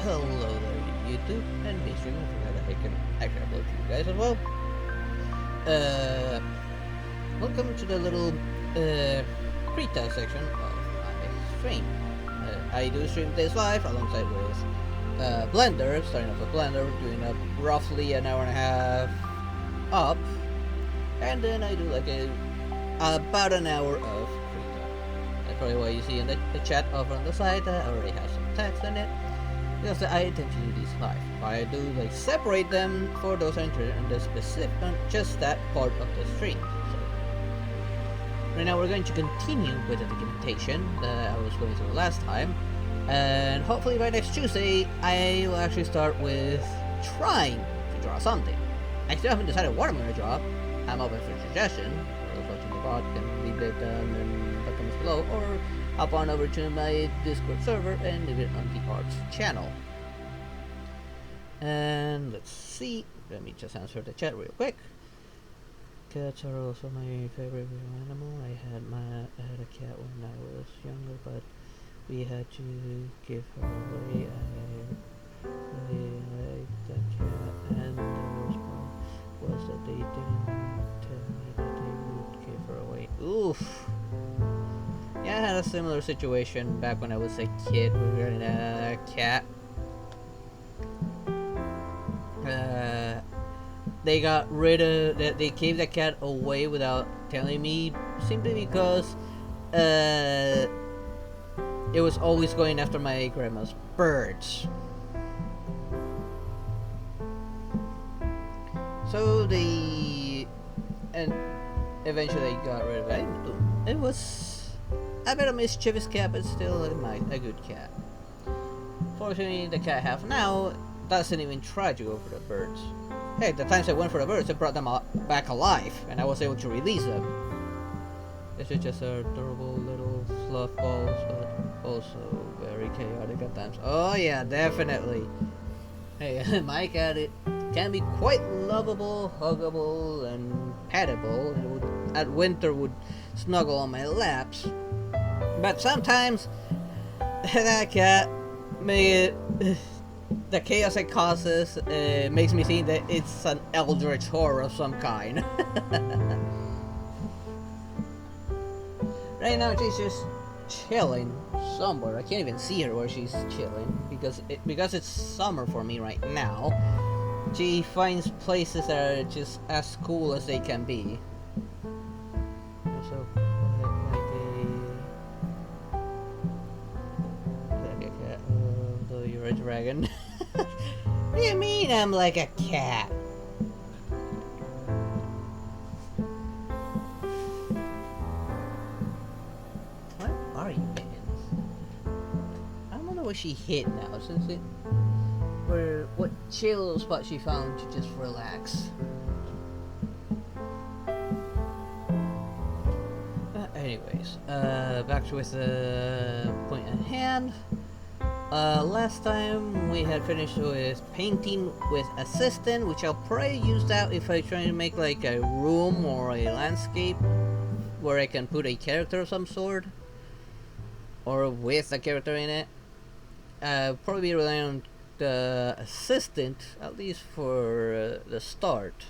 Hello there, YouTube and me streaming. I forgot that I can actually upload to you guys as well. Uh, Welcome to the little Krita section of my stream. I do stream this live alongside with Blender, starting off with Blender, doing up roughly an hour and a half up, and then I do like about an hour of Krita. That's probably what you see in the chat over on the side. I already have some text in it. Because I attempt to do these live. I do like separate them for those interested in the specific, just that part of the stream. So right now we're going to continue with the documentation that I was going through last time, and hopefully by next Tuesday I will actually start with trying to draw something. I still haven't decided what I'm going to draw. I'm open for suggestion. For those watching the bot can leave it down in the comments below, or hop on over to my Discord server and leave it on the arts channel. And let's see, let me just answer the chat real quick. Cats are also my favorite animal. I had a cat when I was younger, but we had to give her away. I really liked that cat, and the worst part was that they didn't tell me that they would give her away. Oof. Yeah, I had a similar situation back when I was a kid regarding a cat. They got rid of that. They gave the cat away without telling me, simply because it was always going after my grandma's birds. So and eventually they got rid of it. It was a bit of a mischievous cat, but still a good cat. Fortunately, the cat I have now doesn't even try to go for the birds. Hey, the times I went for the birds, I brought them back alive, and I was able to release them. This is just adorable little fluff balls, but also very chaotic at times. Oh yeah, definitely. Hey, my cat, it can be quite lovable, huggable, and pettable, and at winter would snuggle on my laps. But sometimes that cat the chaos it causes makes me think that it's an eldritch horror of some kind. Right now she's just chilling somewhere. I can't even see her where she's chilling because it's summer for me right now. She finds places that are just as cool as they can be. So you're a dragon. What do you mean I'm like a cat? What are you, man? I don't know what she hit now, since it what chill spot she found to just relax. Anyways, back with the point at hand. Last time we had finished with painting with assistant, which I'll probably use that if I try to make like a room or a landscape where I can put a character of some sort, or with a character in it. Probably be relying on the assistant, at least for the start.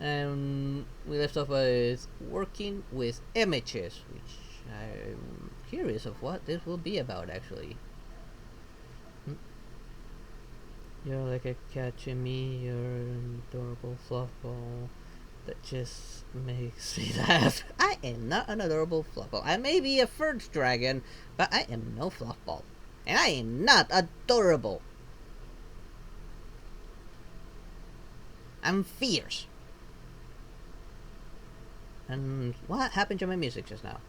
And we left off with working with images, which I'm curious of what this will be about, actually. You're like a cat to me, you're an adorable fluff ball that just makes me laugh. I am not an adorable fluff ball. I may be a first dragon, but I am no fluff ball. And I am not adorable. I'm fierce. And what happened to my music just now?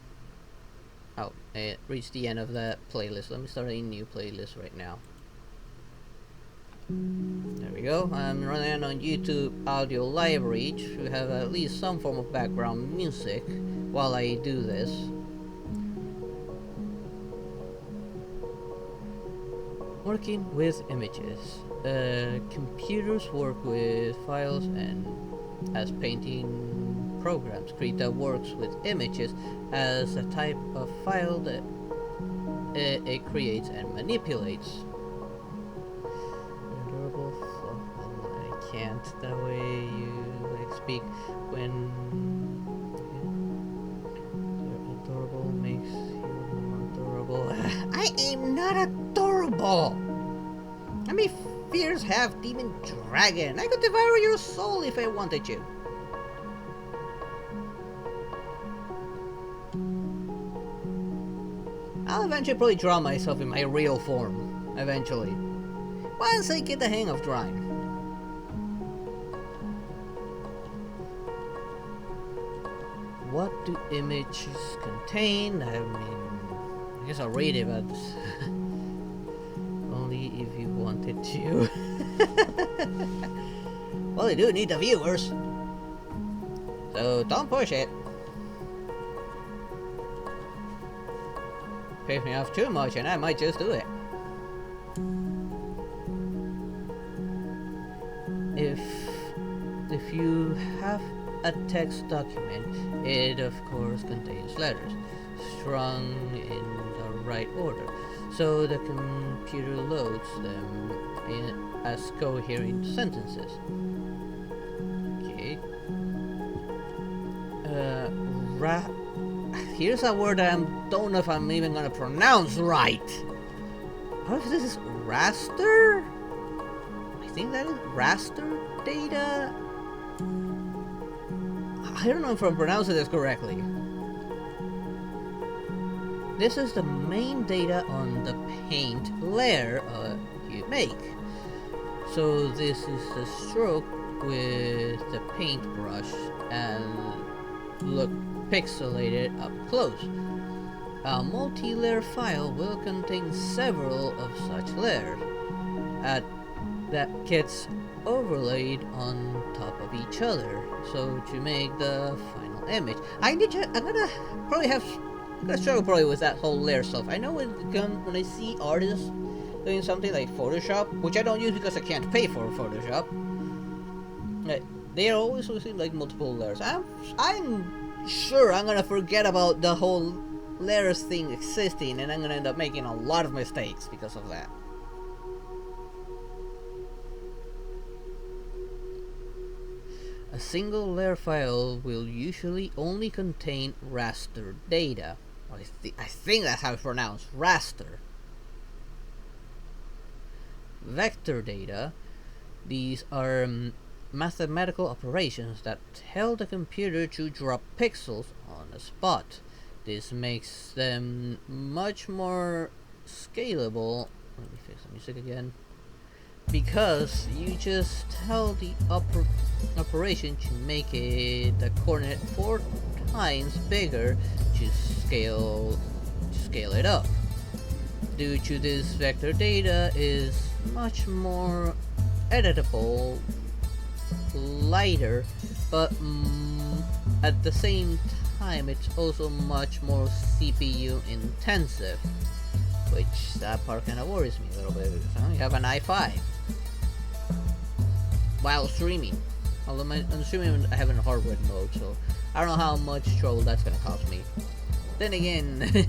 Oh, it reached the end of that playlist. Let me start a new playlist right now. There we go. I'm running on YouTube audio library to have at least some form of background music while I do this. Working with images. Computers work with files and as painting programs. Krita works with images as a type of file that it creates and manipulates. can't. The way you like speak when you're adorable makes you adorable. I am not adorable. I mean, fierce half demon dragon. I could devour your soul if I wanted to. I'll eventually probably draw myself in my real form. Eventually. Once I get the hang of drawing. What do images contain? I mean, I guess I'll read it, but only if you wanted to. Well, I do need the viewers. So don't push it. Piss me off too much and I might just do it. If you have a text document, it of course contains letters, strung in the right order, so the computer loads them as coherent sentences. Okay. Here's a word I don't know if I'm even gonna pronounce right. What if this is raster? I think that is raster data. I don't know if I'm pronouncing this correctly. This is the main data on the paint layer you make. So this is the stroke with the paintbrush and look pixelated up close. A multi-layer file will contain several of such layers that gets overlaid on top of each other, so to make the final image. I'm gonna struggle probably with that whole layer stuff. I know when I see artists doing something like Photoshop, which I don't use because I can't pay for Photoshop, they are always using like multiple layers. I'm sure I'm gonna forget about the whole layers thing existing, and I'm gonna end up making a lot of mistakes because of that. A single layer file will usually only contain raster data. I think that's how it's pronounced, raster. Vector data, these are mathematical operations that tell the computer to drop pixels on a spot. This makes them much more scalable. Let me fix the music again. Because you just tell the operation to make the coordinate 4 times bigger to scale it up. Due to this, vector data is much more editable, lighter, but at the same time it's also much more CPU intensive, which that part kind of worries me a little bit because I only have an i5 while streaming. Although I'm streaming, I have it in hardware mode, so I don't know how much trouble that's gonna cost me. Then again,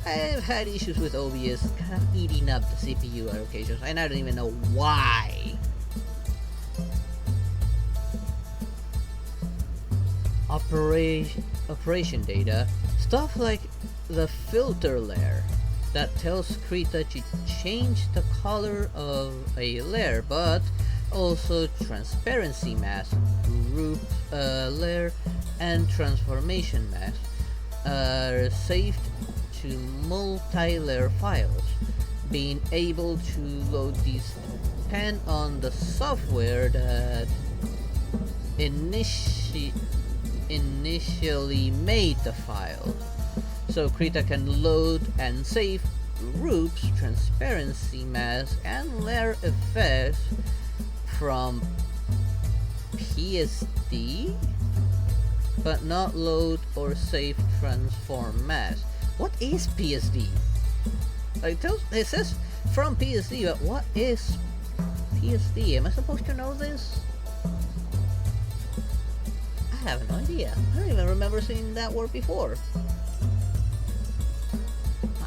I've had issues with OBS kind of eating up the CPU allocations, and I don't even know why. Operation data, stuff like the filter layer that tells Krita to change the color of a layer, but also transparency mask, group layer, and transformation mask are saved to multi-layer files. Being able to load these depend on the software that initially made the file. So Krita can load and save groups, transparency mask, and layer effects from PSD, but not load or save transform mask. What is PSD? Like it says from PSD, but what is PSD? Am I supposed to know this? I have no idea. I don't even remember seeing that word before.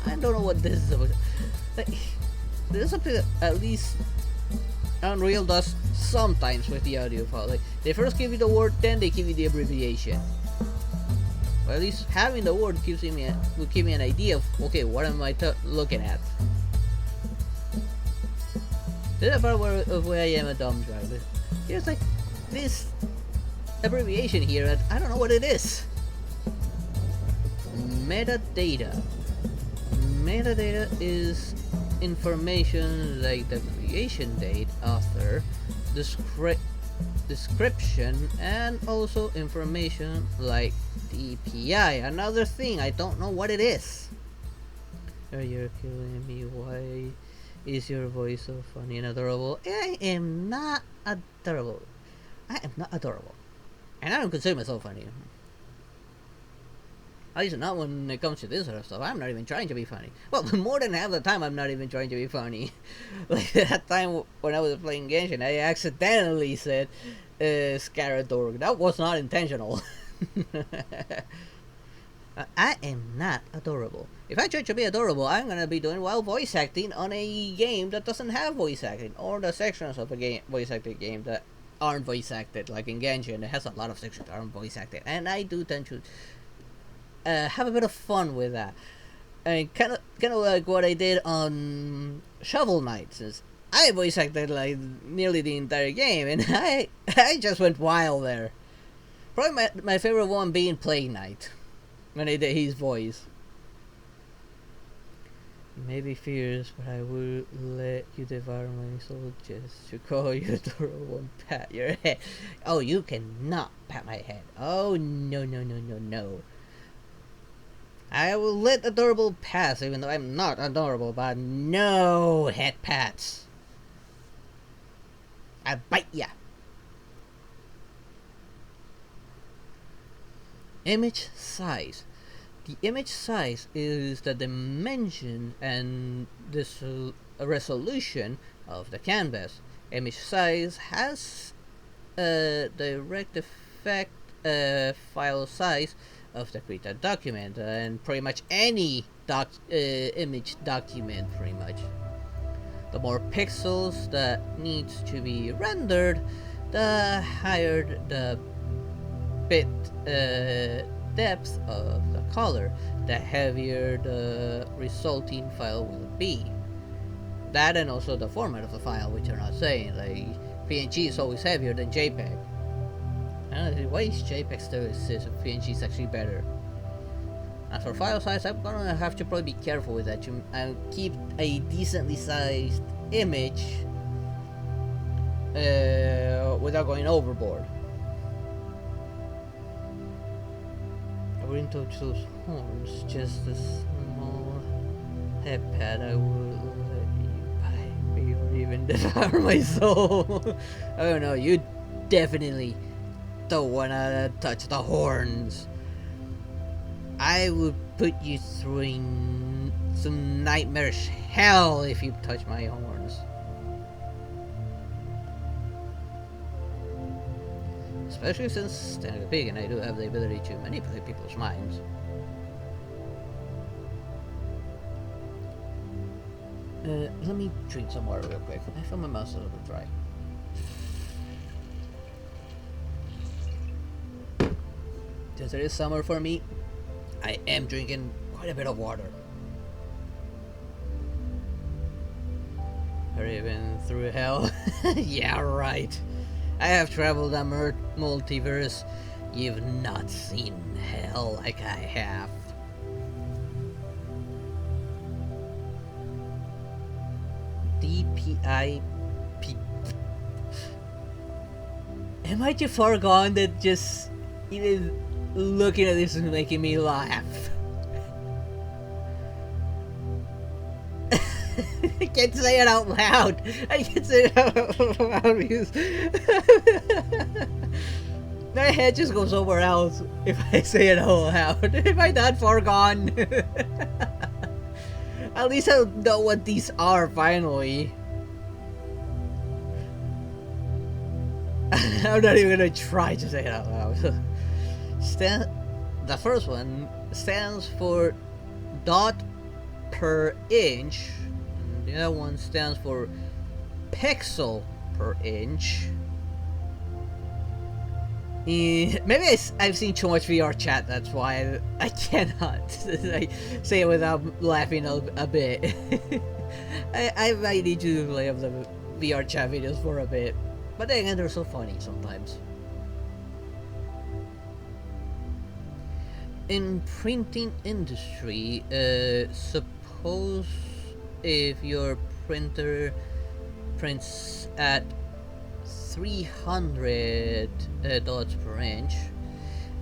I don't know what this is about. Like, this is something that at least Unreal does sometimes with the audio file. Like, they first give you the word, then they give you the abbreviation. But at least having the word will give me an idea of, okay, what am I looking at? This is the part where I am a dumb driver. There's like this abbreviation here, and I don't know what it is. Metadata. Metadata is information like the creation date, author, description, and also information like DPI. Another thing, I don't know what it is. Oh, you're killing me. Why is your voice so funny and adorable? I am not adorable. I am not adorable. And I don't consider myself funny. At least not when it comes to this sort of stuff. I'm not even trying to be funny. Well, more than half the time, I'm not even trying to be funny. Like that time when I was playing Genshin, I accidentally said Scaradorg. That was not intentional. I am not adorable. If I try to be adorable, I'm gonna be doing wild voice acting on a game that doesn't have voice acting, or the sections of a game voice acted game that aren't voice acted, like in Genshin. It has a lot of sections that aren't voice acted, and I do tend to have a bit of fun with that. And kind of like what I did on Shovel Knight, since I voice acted like nearly the entire game, and I just went wild there. Probably my favorite one being Plague Knight, when I did his voice. Maybe fierce, but I will let you devour my soul just to call you adorable and pat your head. Oh, you cannot pat my head. Oh, no, no, no, no, no. I will let adorable pass, even though I'm not adorable, but no head pats. I bite ya. Image size. The image size is the dimension and the resolution of the canvas. Image size has a direct effect file size of the Krita document, and pretty much any image document, pretty much. The more pixels that needs to be rendered, the higher the bit depth of the color, the heavier the resulting file will be. That and also the format of the file, which I'm not saying, like PNG is always heavier than JPEG. Why is JPEG still exists if PNG is actually better? As for file size, I'm gonna have to probably be careful with that and keep a decently sized image without going overboard. I wouldn't touch those horns, just a small head pad. I would let you bite me or even devour my soul. Oh no, you definitely don't wanna touch the horns. I would put you through some nightmarish hell if you touch my horns. Especially since standing a pig and I do have the ability to manipulate people's minds. Let me drink some water real quick. I feel my mouth a little bit dry. Since it is summer for me, I am drinking quite a bit of water. Have you been through hell? Yeah, right. I have traveled a multiverse. You've not seen hell like I have. DPI. Am I too far gone that just even looking at this is making me laugh? I can't say it out loud. I can't say it out loud because my head just goes somewhere else if I say it out loud. Am I that far gone? At least I'll know what these are finally. I'm not even gonna try to say it out loud. The first one stands for dot per inch. The other one stands for pixel per inch. Maybe I've seen too much VR chat, that's why I cannot like, say it without laughing a bit. I might need to play up the VR chat videos for a bit. But then again, they're so funny sometimes. In printing industry, suppose if your printer prints at 300 dots per inch,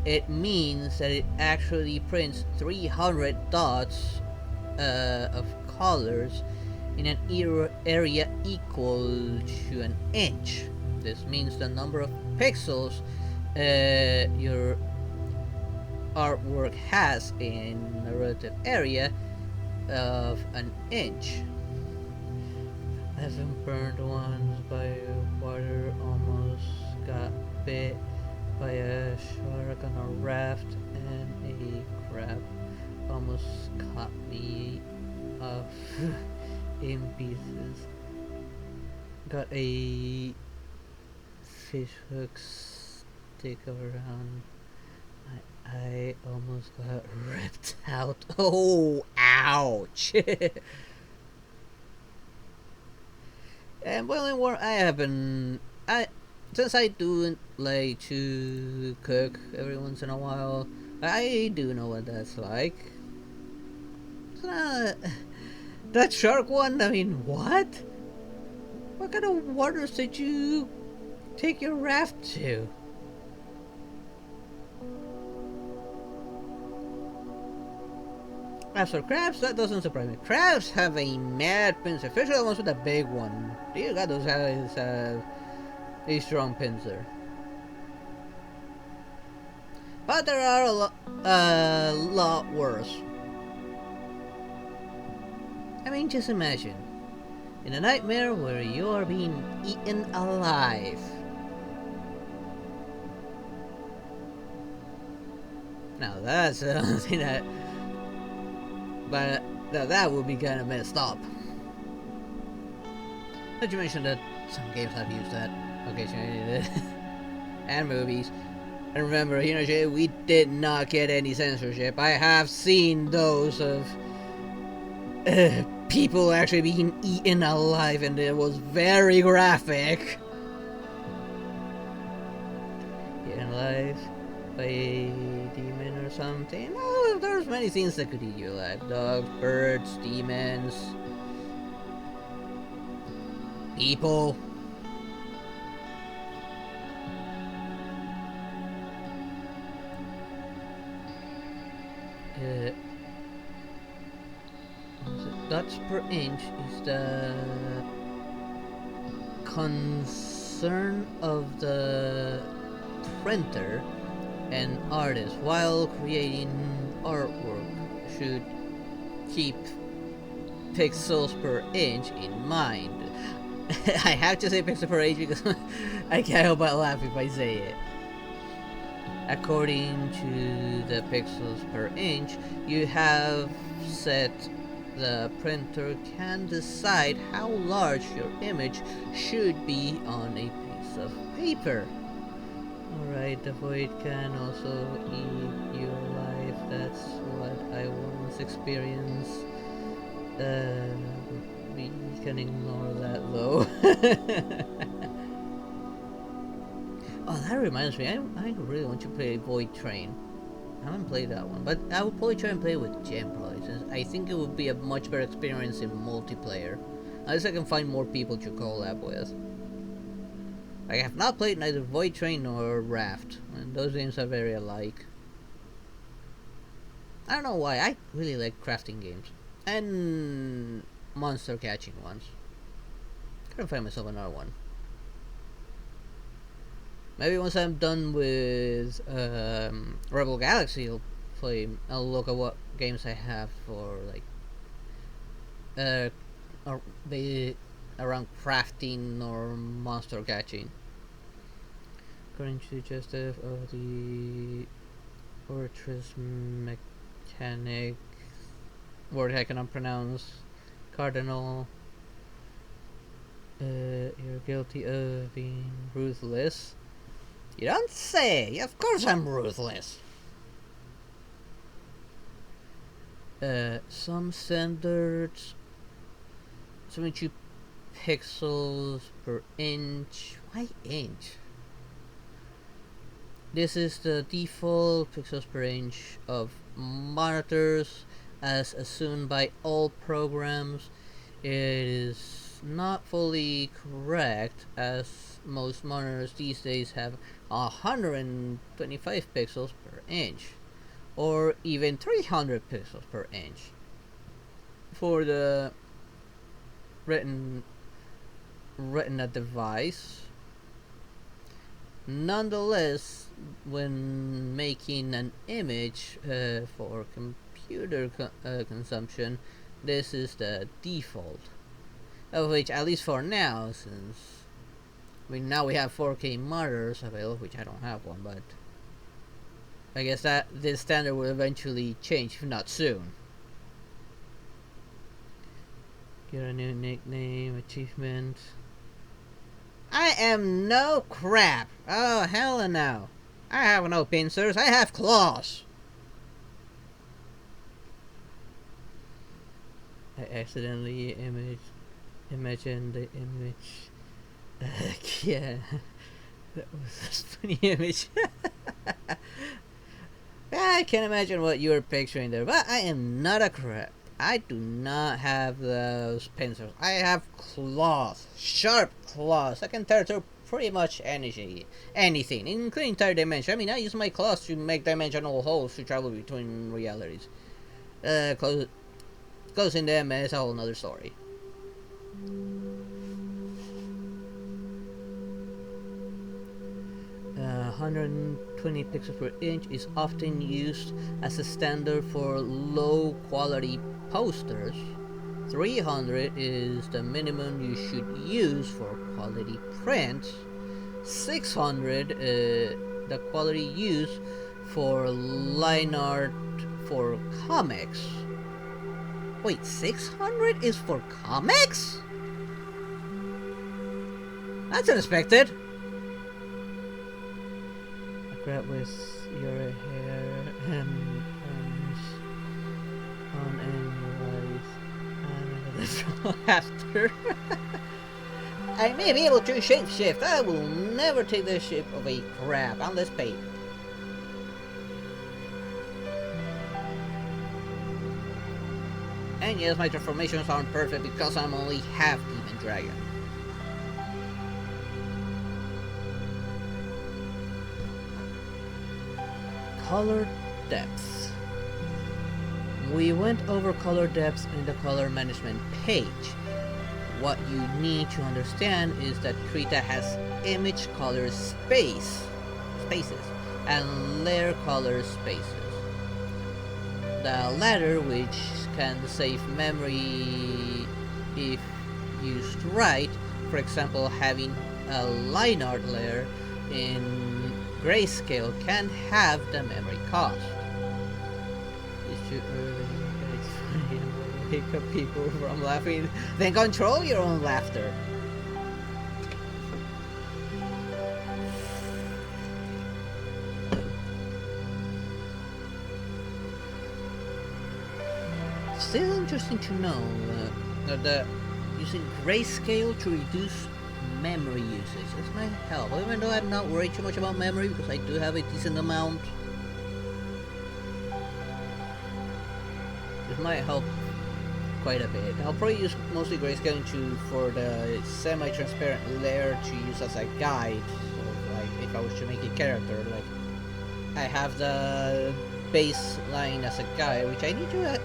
it means that it actually prints 300 dots of colors in an area equal to an inch. This means the number of pixels your artwork has in a relative area of an inch. I've been burned once by water, almost got bit by a shark on a raft, and a crab almost caught me off in pieces. Got a fish hook stick around my eye, almost got ripped out. Oh, ouch! And well, I haven't. Since I do like to cook every once in a while, I do know what that's like. That shark one. I mean, what? What kind of waters did you take your raft to? As for crabs, that doesn't surprise me. Crabs have a mad pincer, especially the ones with a big one. Dear God, those guys have a strong pincer. But there are a lot worse. I mean, just imagine. In a nightmare where you are being eaten alive. Now that's something that... But that would be kind of messed up. Not to mention that some games have used that occasionally. And movies. And remember, we did not get any censorship. I have seen those of people actually being eaten alive, and it was very graphic. Eaten alive by a demon or something. Oh, there's many things that could eat you alive. Dogs, birds, demons, people. Dots per inch is the concern of the printer and artist while creating artwork should keep pixels per inch in mind. I have to say pixels per inch because I can't help but laugh if I say it. According to the pixels per inch you have set, the printer can decide how large your image should be on a piece of paper. Alright, the void can also eat your life. That's what I once experienced. We can ignore that though. Oh, that reminds me, I really want to play Void Train. I haven't played that one, but I would probably try and play it with Jem probably, since I think it would be a much better experience in multiplayer. Unless I can find more people to collab with. I have not played neither Void Train nor Raft, and those games are very alike. I don't know why, I really like crafting games. And monster catching ones. Couldn't find myself another one. Maybe once I'm done with Rebel Galaxy, I'll look at what games I have for like around crafting or monster catching. According to Justice of the Fortress Mechanic, word I cannot pronounce, Cardinal You're guilty of being ruthless. You don't say! Of course I'm ruthless! Some standards 72 pixels per inch. Why inch? This is the default pixels per inch of monitors as assumed by all programs. It is not fully correct as most monitors these days have 125 pixels per inch or even 300 pixels per inch for the retina device. Nonetheless, when making an image for computer consumption, this is the default, of which, at least for now, since now we have 4K monitors available, which I don't have one, but I guess that this standard will eventually change, if not soon. Get a new nickname, achievement. I am no crap. Oh, hell no. I have no pincers, I have claws. I accidentally imagined the image. Yeah, that was a funny image. I can imagine what you were picturing there, but I am not a crap. I do not have those pincers. I have claws, sharp claws. I can tear through pretty much anything, including entire dimension. I mean, I use my claws to make dimensional holes to travel between realities. Closing them is a whole nother story. 120 pixels per inch is often used as a standard for low quality posters. 300 is the minimum you should use for quality prints. 600 the quality used for line art for comics. Wait, 600 is for comics? That's unexpected. Grab with your hair and arms on and your eyes after. I may be able to shapeshift. I will never take the shape of a crab unless paid. And yes, my transformations aren't perfect because I'm only half demon dragon. Color depth. We went over color depth in the color management page. What you need to understand is that Krita has image color spaces and layer color spaces. The latter, which can save memory if used right, for example having a line art layer in grayscale, can have the memory cost. It's too early, it's funny, and wake up people from laughing. Then control your own laughter. Still interesting to know that using grayscale to reduce memory usage. This might help, even though I'm not worried too much about memory because I do have a decent amount. This might help quite a bit. I'll probably use mostly grayscale for the semi-transparent layer to use as a guide. So, like, if I was to make a character, like, I have the baseline as a guide, which I need to.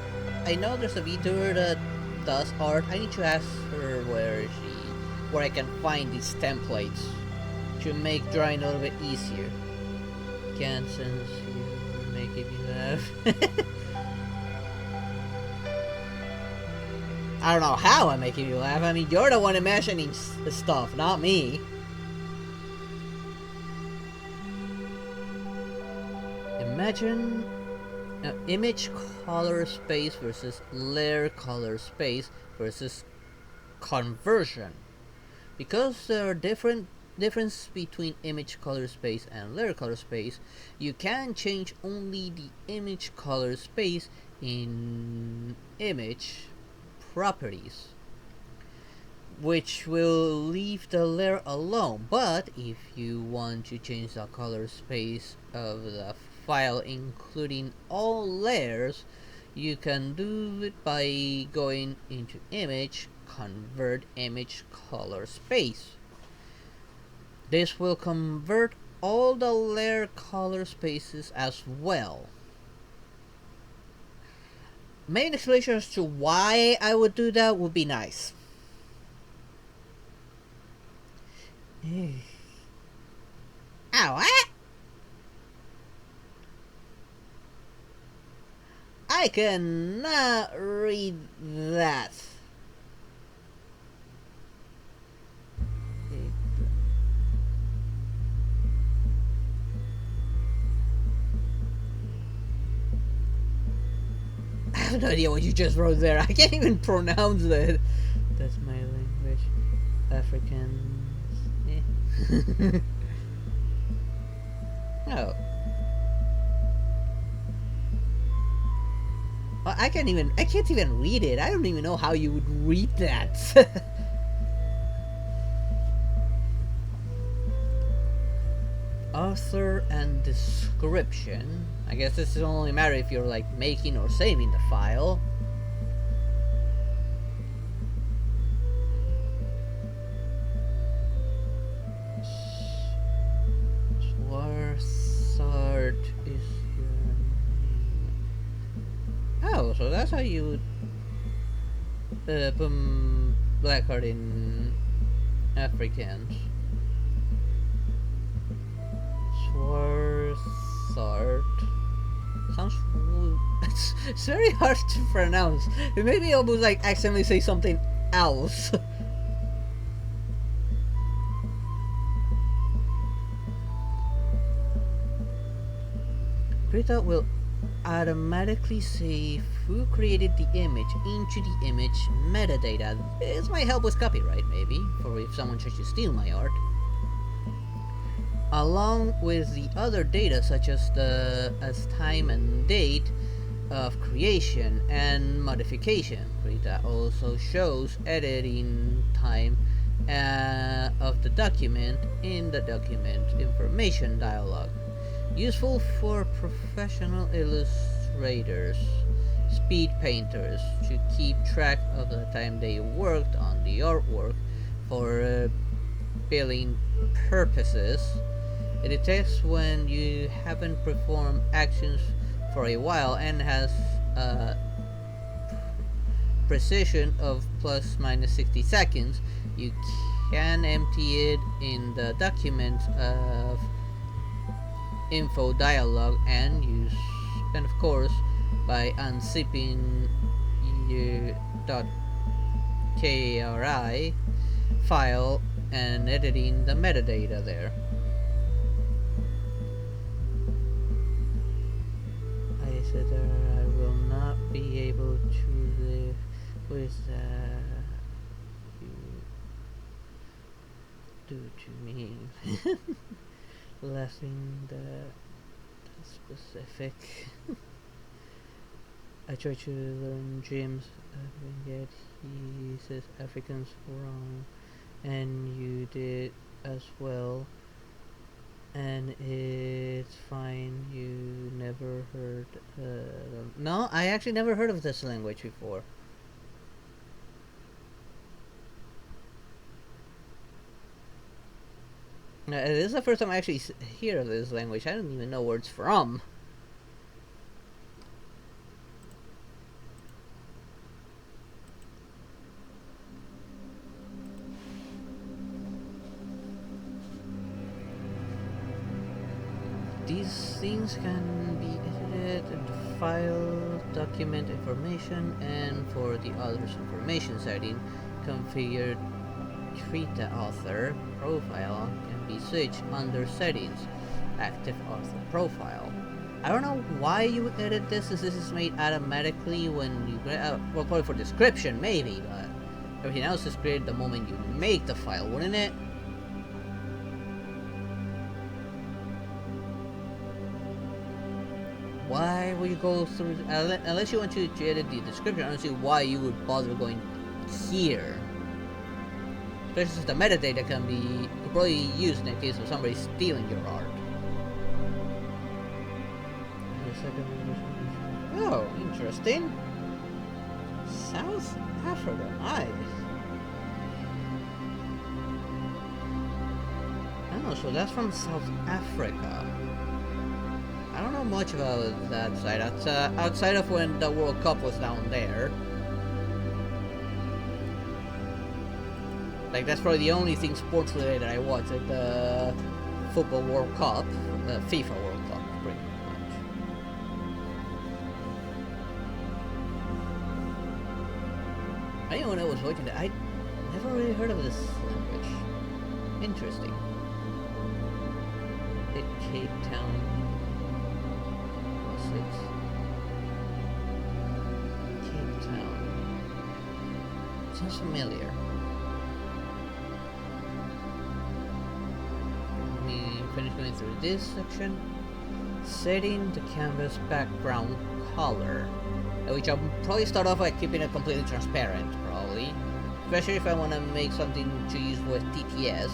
I know there's a VTuber that does art. I need to ask her where I can find these templates to make drawing a little bit easier. Can't, since you're making me laugh. I don't know how I'm making you laugh. I mean, you're the one imagining stuff, not me. Imagine image color space versus layer color space versus conversion. Because there are difference between image color space and layer color space, you can change only the image color space in image properties, which will leave the layer alone. But if you want to change the color space of the file including all layers, you can do it by going into image, convert image color space. This will convert all the layer color spaces as well. Main explanation as to why I would do that would be nice. Ow, what? I cannot read that. I have no idea what you just wrote there. I can't even pronounce that. That's my language. Africans. Oh. Well, I can't even read it. I don't even know how you would read that. Author and description. I guess this is only matter if you're like making or saving the file. Swarsart is your name. Oh, so that's how you would put Blackheart in Afrikaans. Swarsart. Sounds. It's very hard to pronounce. It made me almost like accidentally say something else. Krita will automatically save who created the image into the image metadata. This might help with copyright, maybe, for if someone tries to steal my art. Along with the other data such as time and date of creation and modification. Krita also shows editing time of the document in the document information dialog. Useful for professional illustrators, speed painters to keep track of the time they worked on the artwork for billing purposes. It detects when you haven't performed actions for a while and has a precision of plus minus 60 seconds. You can empty it in the document of info dialog and of course by unzipping your .kri file and editing the metadata there. I said I will not be able to live with you do to me. Laughing the specific. I try to learn James, yet he says Africans wrong, and you did as well. And it's fine. You never heard? No, I actually never heard of this language before. This is the first time I actually hear of this language. I don't even know where it's from. These things can be edited into file, document information, and for the others information setting, configured Krita author profile can be switched under settings, active author profile. I don't know why you would edit this, since this is made automatically when you well, probably for description maybe, but everything else is created the moment you make the file, wouldn't it? Why would you go through, unless you want to edit the description, I don't see why you would bother going here. Especially since the metadata could probably used in case of somebody stealing your art. Oh, interesting. South Africa, nice. Oh, so that's from South Africa. I don't know much about that side. Outside of when the World Cup was down there. Like, that's probably the only thing sports related I watched at the Football World Cup, the FIFA World Cup, pretty much. I didn't know when I was watching that. I never really heard of this language. Interesting. Cape Town. What's it? Cape Town. Sounds familiar. Let me finish going through this section. Setting the canvas background color. Which I'll probably start off by keeping it completely transparent, probably. Especially if I want to make something to use with TTS.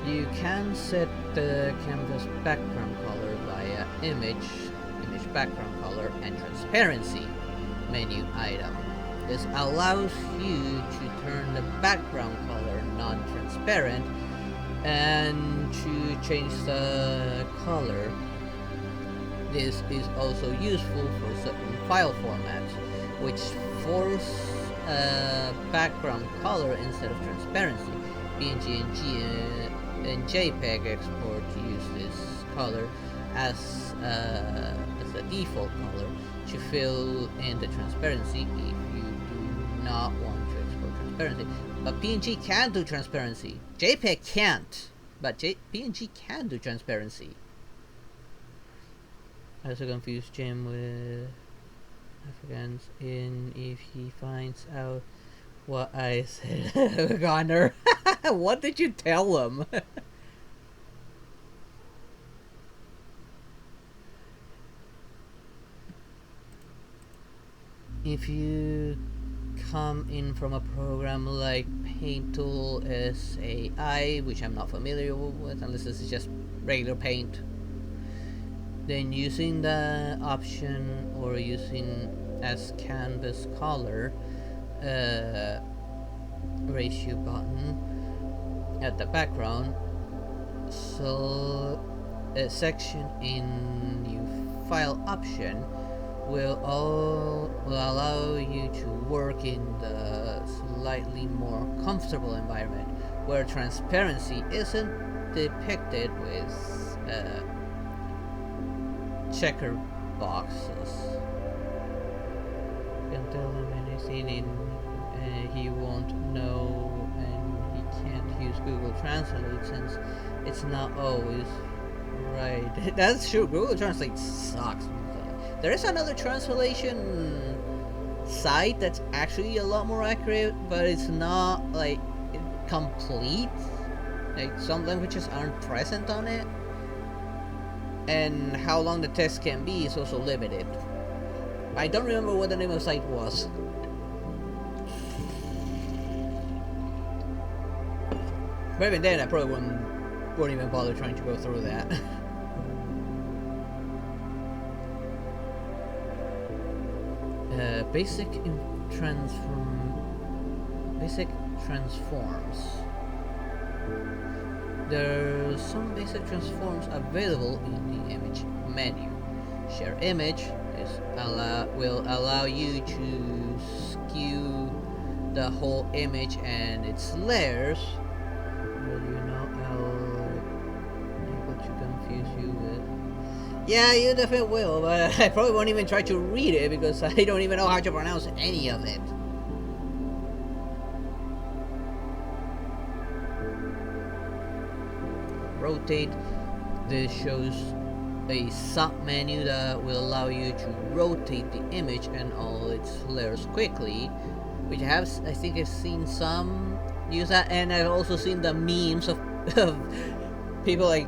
You can set the canvas background color via image background color, and transparency menu item. This allows you to turn the background color non-transparent and to change the color. This is also useful for certain file formats, which force background color instead of transparency. PNG and JPEG export use this color as the default color to fill in the transparency if you do not want to export transparency. But PNG can do transparency. JPEG can't, but PNG can do transparency. I also confused Jim with Africans in if he finds out what I said. Connor, what did you tell him? If you come in from a program like Paint Tool SAI, which I'm not familiar with unless this is just regular paint, then using the option or using as canvas color ratio button at the background, so a section in new file option will allow you to work in the slightly more comfortable environment where transparency isn't depicted with checker boxes. You can tell him anything he won't know, and he can't use Google Translate since it's not always right. That's true, Google Translate sucks. There is another translation site that's actually a lot more accurate, but it's not like complete. Like, some languages aren't present on it, and how long the text can be is also limited. I don't remember what the name of the site was. But even then, I probably wouldn't even bother trying to go through that. Basic transforms. There's some basic transforms available in the image menu. Share image will allow you to skew the whole image and its layers. Will you know I'll be able to confuse you with? Yeah, you definitely will, but I probably won't even try to read it because I don't even know how to pronounce any of it. Rotate. This shows a sub menu that will allow you to rotate the image and all its layers quickly, which I think I've seen some use that, and I've also seen the memes of people like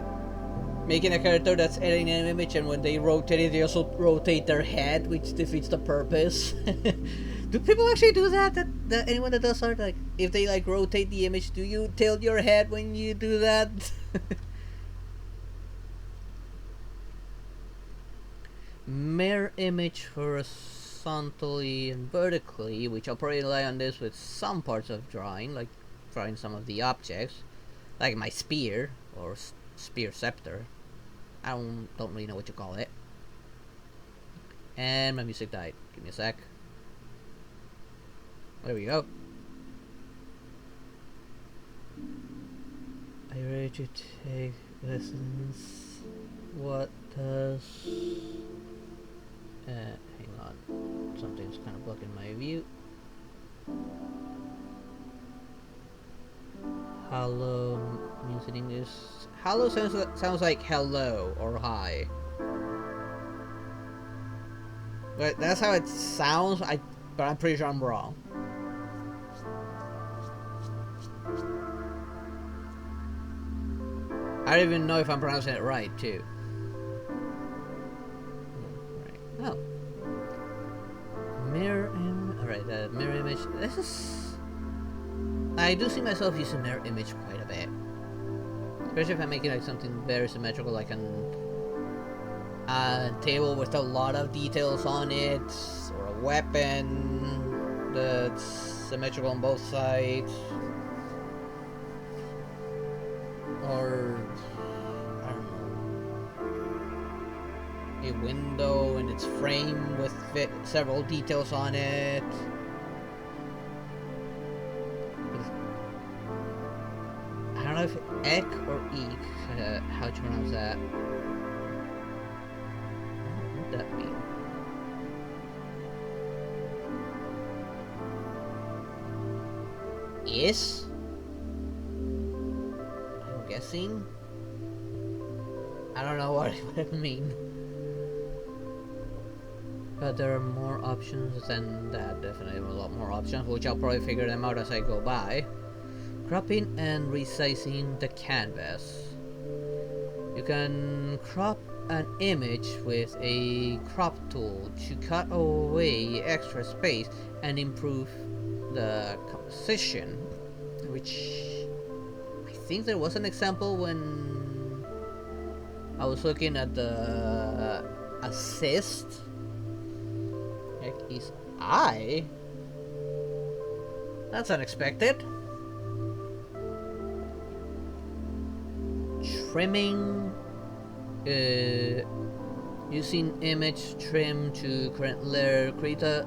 making a character that's editing an image, and when they rotate it, they also rotate their head, which defeats the purpose. Do people actually do that? That anyone that does art, like, if they like rotate the image, do you tilt your head when you do that? Mirror image horizontally and vertically, which I'll probably rely on this with some parts of drawing, like drawing some of the objects, like my spear or spear scepter. I don't really know what you call it. And my music died. Give me a sec. There we go. Are you ready to take lessons? What does... hang on. Something's kind of blocking my view. Hello means in English. Hello sounds like hello or hi. But that's how it sounds. But I'm pretty sure I'm wrong. I don't even know if I'm pronouncing it right too. Right. Oh. Mirror image. Alright, mirror image. This is... I do see myself using mirror image quite a bit. Especially if I'm making like something very symmetrical, like a table with a lot of details on it, or a weapon that's symmetrical on both sides, or I don't know, a window and its frame with several details on it. I don't know if ek or eek, how to pronounce that. What would that mean? Is? I'm guessing? I don't know what it mean. But there are more options than that, definitely a lot more options, which I'll probably figure them out as I go by. Cropping and resizing the canvas. You can crop an image with a crop tool to cut away extra space and improve the composition, which I think there was an example when I was looking at the assist. Heck is I? That's unexpected. Trimming, using image trim to current layer. Krita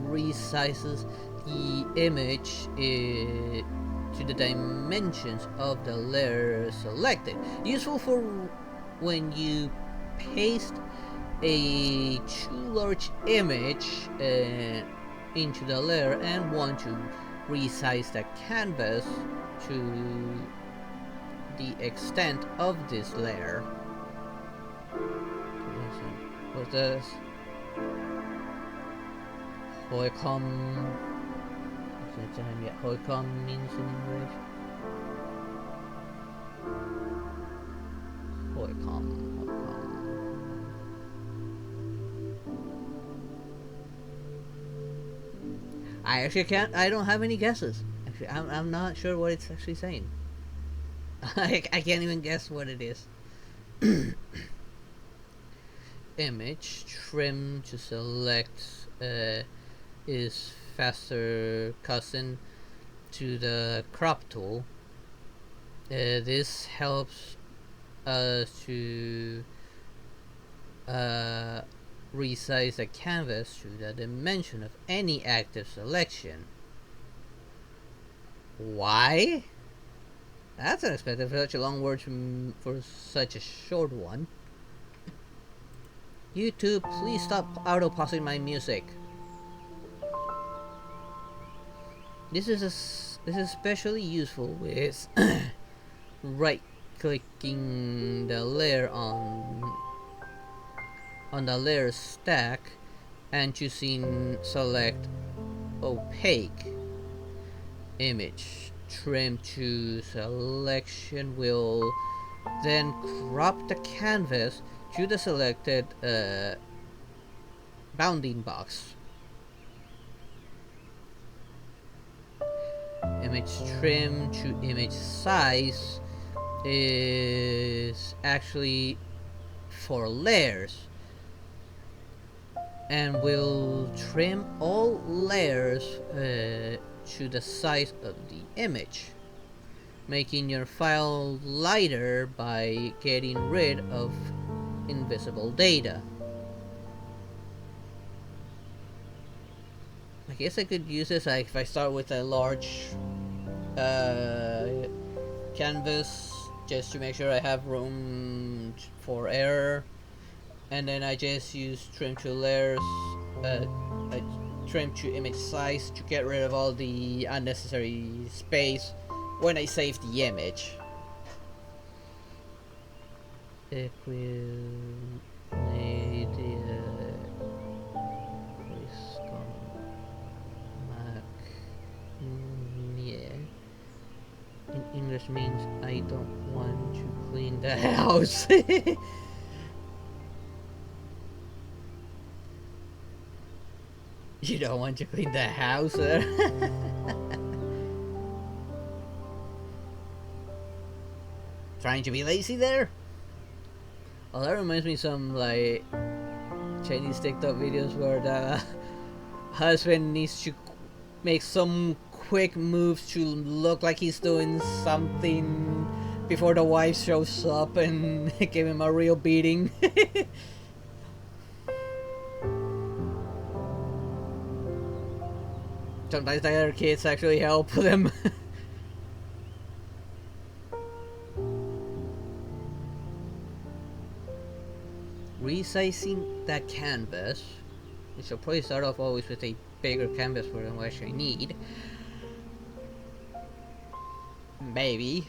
resizes the image to the dimensions of the layer selected. Useful for when you paste a too large image into the layer and want to resize the canvas to the extent of this layer. What's this? Hoicom. Hoicom means in English. Hoicom. I actually can't. I don't have any guesses. Actually, I'm not sure what it's actually saying. I can't even guess what it is. Image trim to select is faster cousin to the crop tool. This helps us to resize the canvas to the dimension of any active selection. Why? That's unexpected for such a long word for such a short one. YouTube, please stop auto-pausing my music. This is especially useful with right-clicking the layer on on the layer stack and choosing select opaque image. Trim to selection will then crop the canvas to the selected bounding box. Image trim to image size is actually for layers, and will trim all layers to the size of the image, making your file lighter by getting rid of invisible data. I guess I could use this like if I start with a large canvas just to make sure I have room for error, and then I just use trim to layers, trim to image size to get rid of all the unnecessary space when I save the image. In English means I don't want to clean the house. You don't want to clean the house, sir? Trying to be lazy there? Oh, that reminds me of some like Chinese TikTok videos where the husband needs to make some quick moves to look like he's doing something before the wife shows up and give him a real beating. Sometimes the other kids actually help them. Resizing that canvas. We should probably start off always with a bigger canvas for than what I need. Maybe.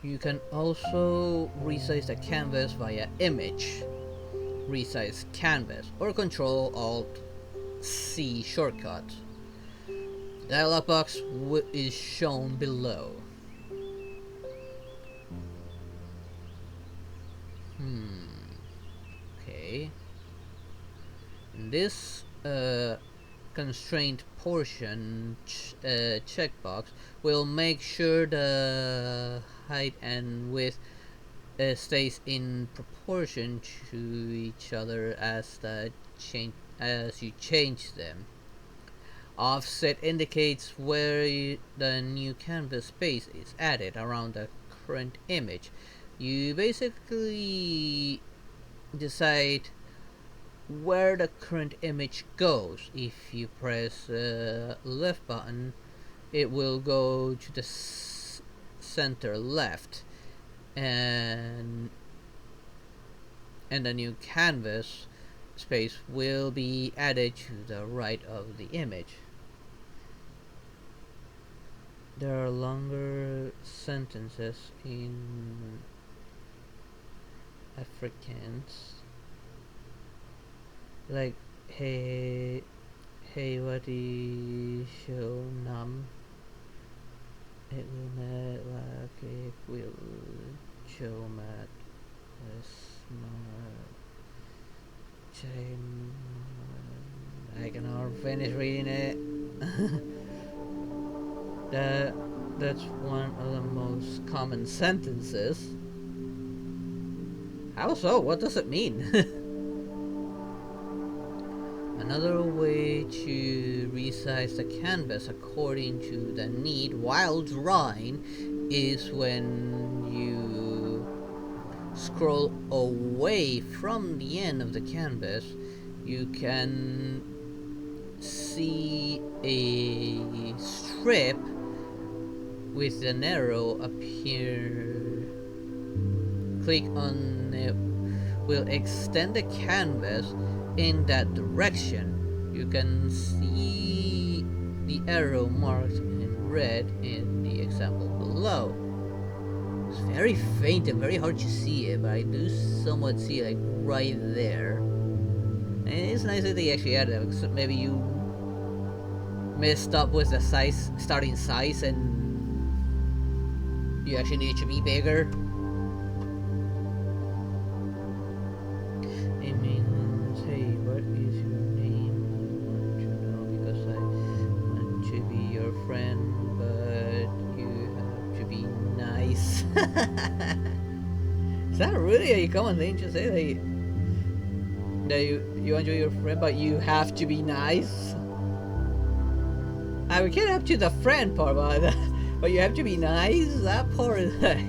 You can also resize the canvas via image, resize canvas, or Control Alt C shortcut. The dialog box is shown below. Okay. This constraint portion checkbox will make sure the height and width stays in proportion to each other as you change them. Offset indicates where the new canvas space is added around the current image. You basically decide where the current image goes. If you press left button, it will go to the center left, and the new canvas space will be added to the right of the image. There are longer sentences in Afrikaans, like hey wat is jouw naam? Ik wil net like ik wil jou met I can hardly finish reading it. That's one of the most common sentences. How so? What does it mean? Another way to resize the canvas according to the need while drawing is when you scroll away from the end of the canvas. You can see a strip with an arrow appear. Click on it will extend the canvas in that direction. You can see the arrow marked in red in the example below. It's very faint and very hard to see it, but I do somewhat see it like right there. And it's nice that they actually added it, because maybe you messed up with the starting size, and you actually need to be bigger. I mean, hey, what is your name? I want to know because I want to be your friend, but you have to be nice. Is that really a common thing to say? That you want to be your friend, but you have to be nice? We can't have to the friend part, but you have to be nice? That part is like,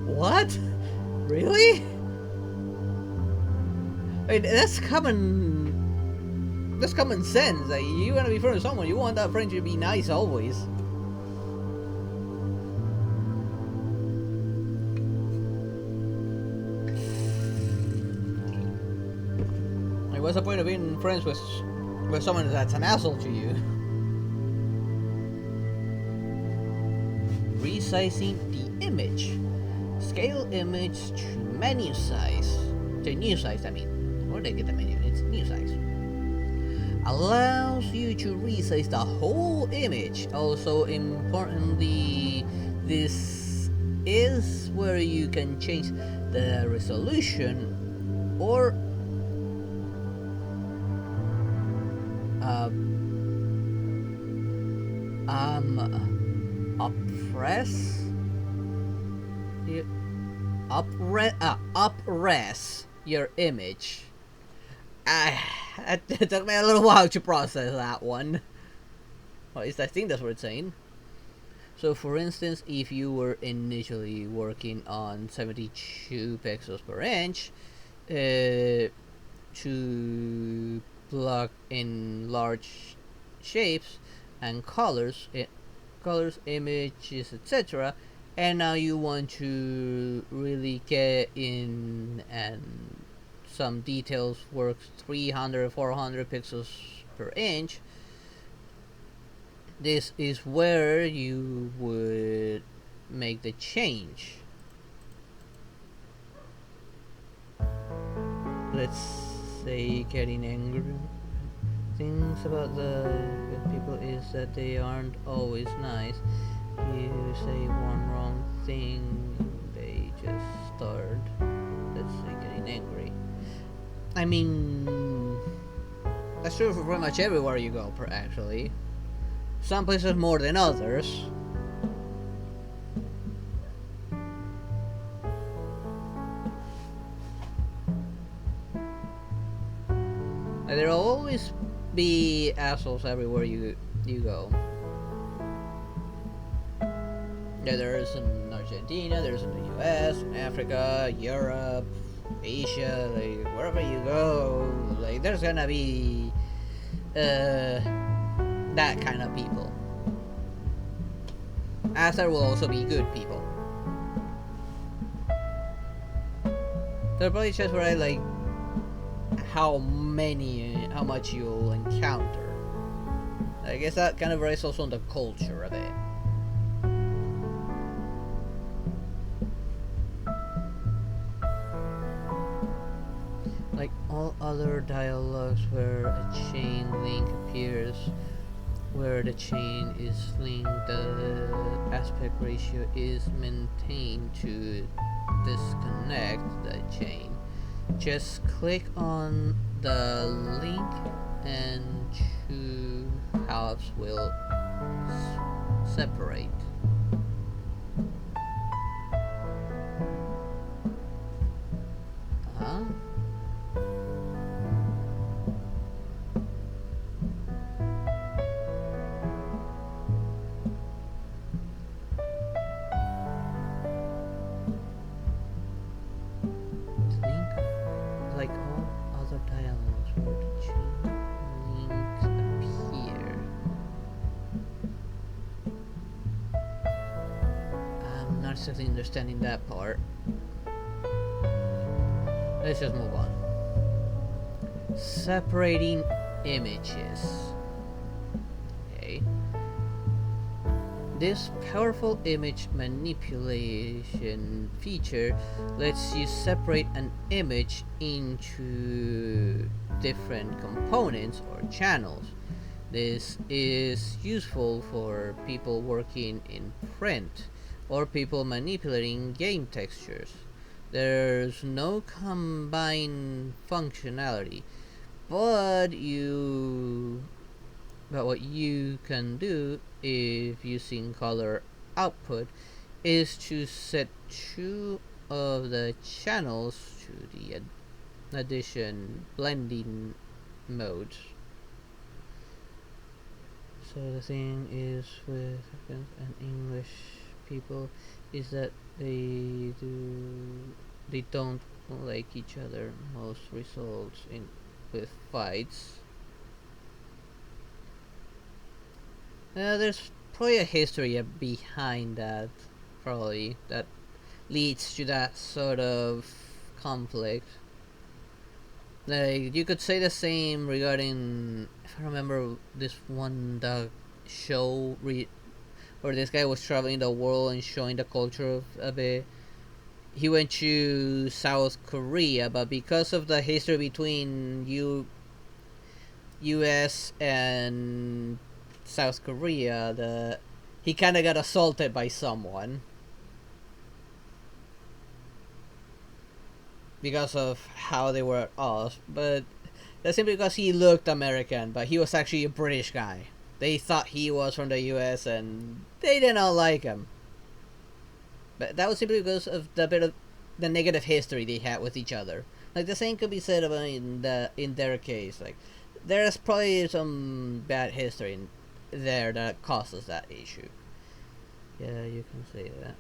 what? Really? I mean, that's common sense. Like, you want to be friends with someone, you want that friend to be nice always. Like, what's the point of being friends with someone that's an asshole to you? Resizing the image. Scale image to menu size. To new size, I mean. Where did I get the menu? It's new size. Allows you to resize the whole image. Also, importantly, this is where you can change the resolution or upres your image. It took me a little while to process that one. Well, at least I think that's what it's saying. So for instance, if you were initially working on 72 pixels per inch to plug in large shapes and colors, images, etc., and now you want to really get in and some details, works 300 400 pixels per inch. This is where you would make the change. Let's say getting angry. Things about the good people is that they aren't always nice. You say one wrong thing, they just start, let's say, getting angry. I mean, that's true for pretty much everywhere you go, actually. Some places more than others. There'll always be assholes everywhere you go. Yeah, there is in Argentina, there's in the US, in Africa, Europe, Asia, like wherever you go, like there's gonna be that kind of people. As there will also be good people. There are probably just where I like how much you'll encounter. I guess that kind of varies also on the culture of it. Like all other dialogues where a chain link appears, where the chain is linked, the aspect ratio is maintained to disconnect the chain. Just click on the link and two halves will separate. Like all other dialogues where the chain links appear. I'm not exactly understanding that part. Let's just move on. Separating images. Okay. This powerful image manipulation feature lets you separate an image into different components or channels. This is useful for people working in print or people manipulating game textures. There's no combine functionality, but what you can do if using color output is to set two of the channels to the addition blending mode. So the thing is with Africans and English people is that they don't like each other. Most results in with fights. There's probably a history behind that, probably that leads to that sort of conflict. Like you could say the same regarding, if I remember this one the show where this guy was traveling the world and showing the culture of a bit. He went to South Korea, but because of the history between U.S. and South Korea, he kind of got assaulted by someone because of how they were off, but that's simply because he looked American, but he was actually a British guy. They thought he was from the US and they did not like him. But that was simply because of the bit of the negative history they had with each other. Like the same could be said about in their case. Like there's probably some bad history there that causes that issue. Yeah, you can say that.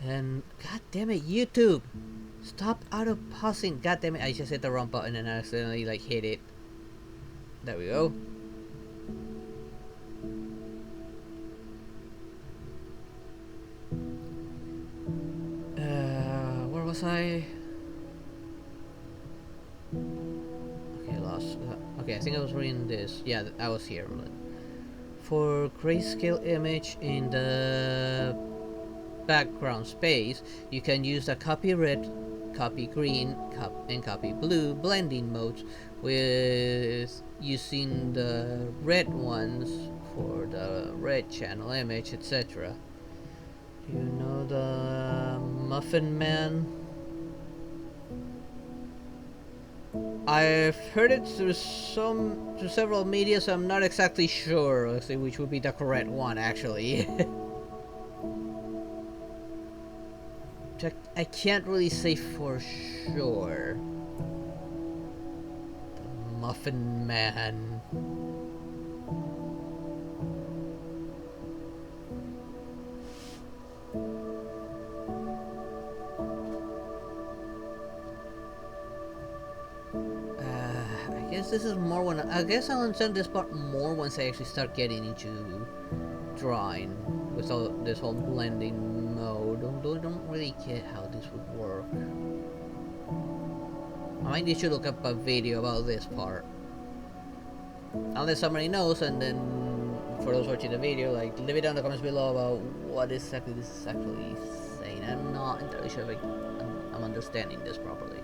And god damn it, YouTube! Stop auto pausing. God damn it, I just hit the wrong button and I accidentally like hit it. There we go. Where was I? Okay, I lost. Okay, I think I was reading this. Yeah, I was here. For grayscale image in the background space, you can use the copy red, copy green, and copy blue blending modes with using the red ones for the red channel image, etc. Do you know the Muffin Man? I've heard it through several media, so I'm not exactly sure. Let's see which would be the correct one, actually. I can't really say for sure. The Muffin Man. I guess this is more when I guess I'll understand this part more once I actually start getting into drawing with all this whole blending mode. Don't really get how this would work. I might need to look up a video about this part. Unless somebody knows, and then for those watching the video, like leave it down in the comments below about what exactly this is actually saying. I'm not entirely sure if I'm understanding this properly.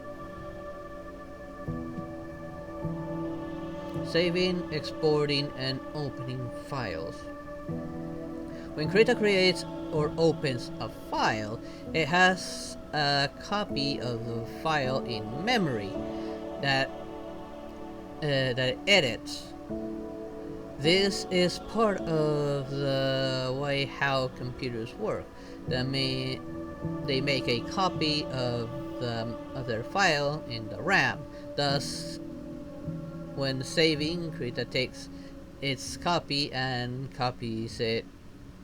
Saving, exporting, and opening files. When Krita creates or opens a file, it has a copy of the file in memory that it edits. This is part of the way how computers work. They make a copy of their file in the RAM. Thus, when saving, Krita takes its copy and copies it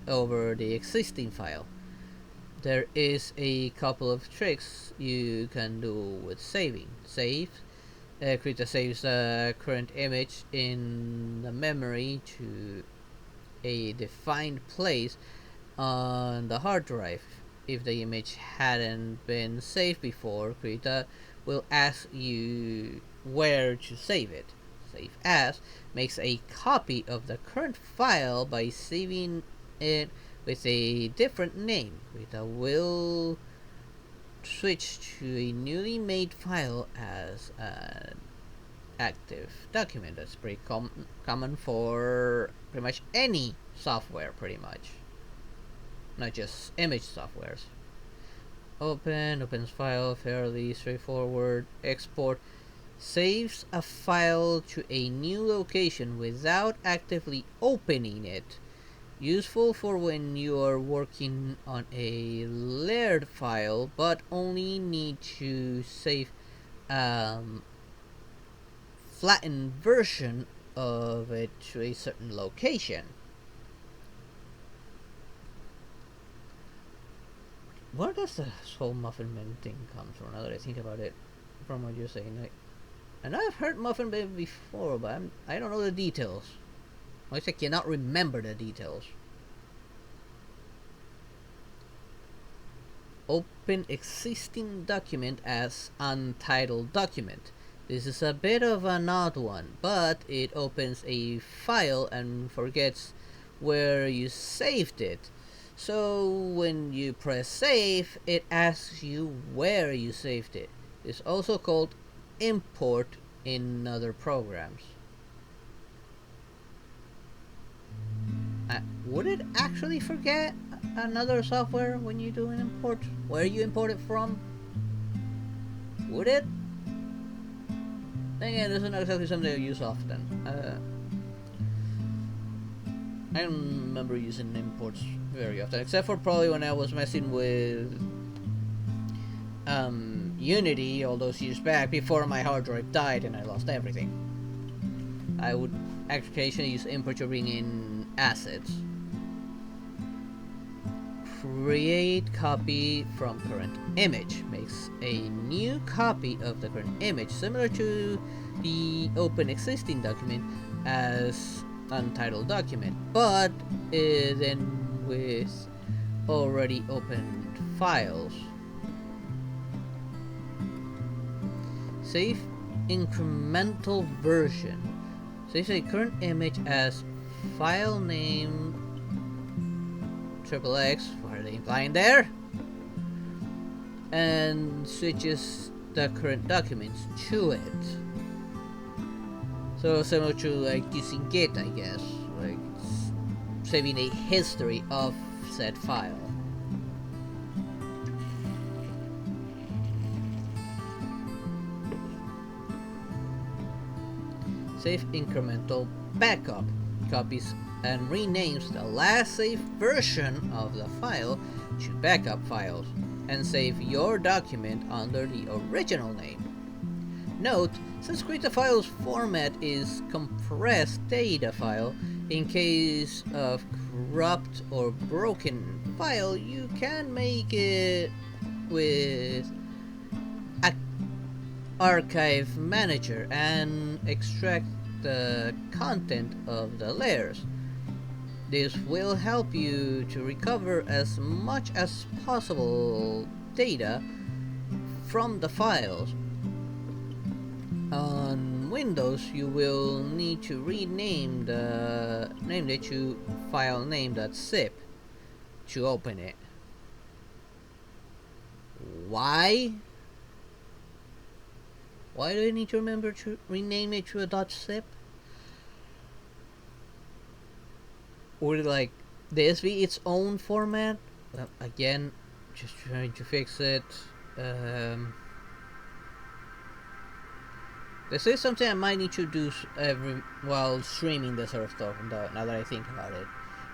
over the existing file. There is a couple of tricks you can do with saving. Krita saves the current image in the memory to a defined place on the hard drive. if the image hadn't been saved before, Krita will ask you where to save it. Save as makes a copy of the current file by saving it with a different name. Krita will switch to a newly made file as an active document. That's pretty common for pretty much any software, pretty much, not just image softwares. Opens file, fairly straightforward. Export saves a file to a new location without actively opening it. Useful for when you are working on a layered file but only need to save flattened version of it to a certain location. Where does the whole Muffin Man thing come from? Now that I think about it, from what you're saying, I know I've heard Muffin Man before, but I don't know the details. At least I cannot remember the details. Open existing document as untitled document. This is a bit of an odd one, but it opens a file and forgets where you saved it. So when you press save, it asks you where you saved it. It's also called import in other programs. Would it actually forget another software when you do an import? Where you import it from? Would it? Again, this is not exactly something I use often. I don't remember using imports very often, except for probably when I was messing with Unity all those years back before my hard drive died and I lost everything. I would occasionally use import to bring in assets. Create copy from current image makes a new copy of the current image, similar to the open existing document as untitled document, but then with already opened files. Save incremental version. Save a current image as file name XXX, what are they implying there? And switches the current documents to it. So similar to like using Git, I guess, like saving a history of said file. Save incremental backup. Copies and renames the last saved version of the file to backup files and save your document under the original name. Note, since Krita file's format is compressed data file, in case of corrupt or broken file, you can make it with Archive Manager and extract the content of the layers. This will help you to recover as much as possible data from the files. On Windows, you will need to rename it to file name.zip to open it. Why? Why do you need to remember to rename it to a .zip? Would like this be its own format? Again, just trying to fix it. This is something I might need to do while streaming this sort of stuff. Now that I think about it,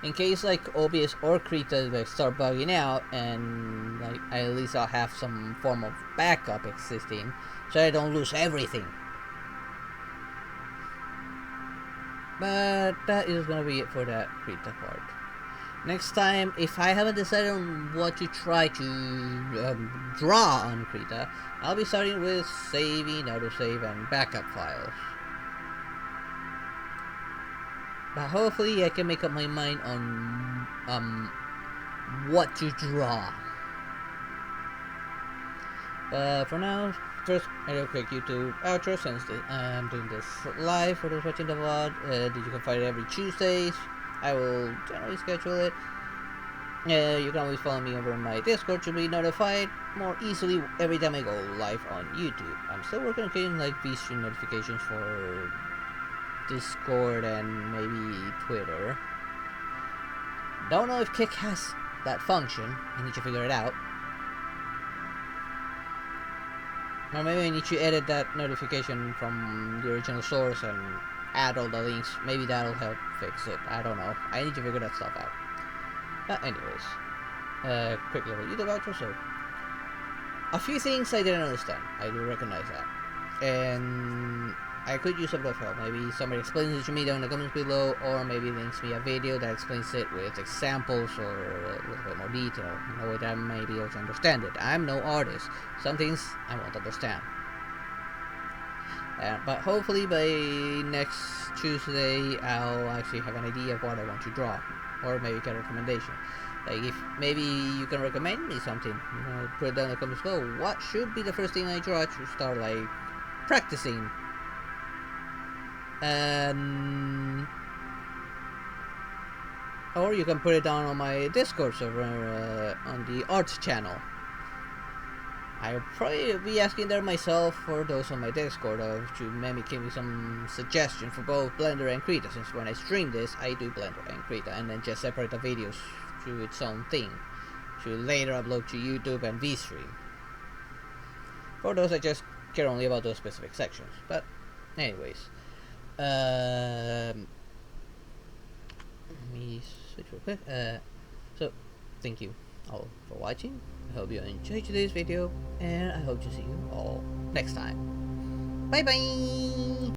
in case like OBS or Krita like start bugging out, and like at least I'll have some form of backup existing, so I don't lose everything. But that is gonna be it for that Krita part. Next time, if I haven't decided on what to try to draw on Krita, I'll be starting with saving, autosave, and backup files. But hopefully I can make up my mind on what to draw. But for now, first a real quick YouTube outro since I'm doing this live for those watching the VOD. You can find it every Tuesdays. I will generally schedule it. You can always follow me over on my Discord to be notified more easily every time I go live on YouTube. I'm still working on getting like V-stream notifications for Discord and maybe Twitter. Don't know if Kick has that function. I need to figure it out. Or maybe I need to edit that notification from the original source and add all the links. Maybe that'll help fix it. I don't know. I need to figure that stuff out. But anyways, quick little YouTube outro. So, a few things I didn't understand. I do recognize that, and I could use a bit of help. Maybe somebody explains it to me down in the comments below, or maybe links me a video that explains it with examples or a little bit more detail. In a way that I may be able to understand it. I'm no artist. Some things I won't understand. But hopefully by next Tuesday, I'll actually have an idea of what I want to draw, or maybe get a recommendation. Like if maybe you can recommend me something, put it down in the comments below. What should be the first thing I draw to start like practicing? Or you can put it down on my Discord server on the arts channel. I'll probably be asking there myself for those on my Discord to maybe give me some suggestions for both Blender and Krita, since when I stream this I do Blender and Krita and then just separate the videos to its own thing to later upload to YouTube and VStream. For those I just care only about those specific sections. But anyways, let me switch real quick. So thank you all for watching. I hope you enjoyed today's video, and I hope to see you all next time. Bye bye!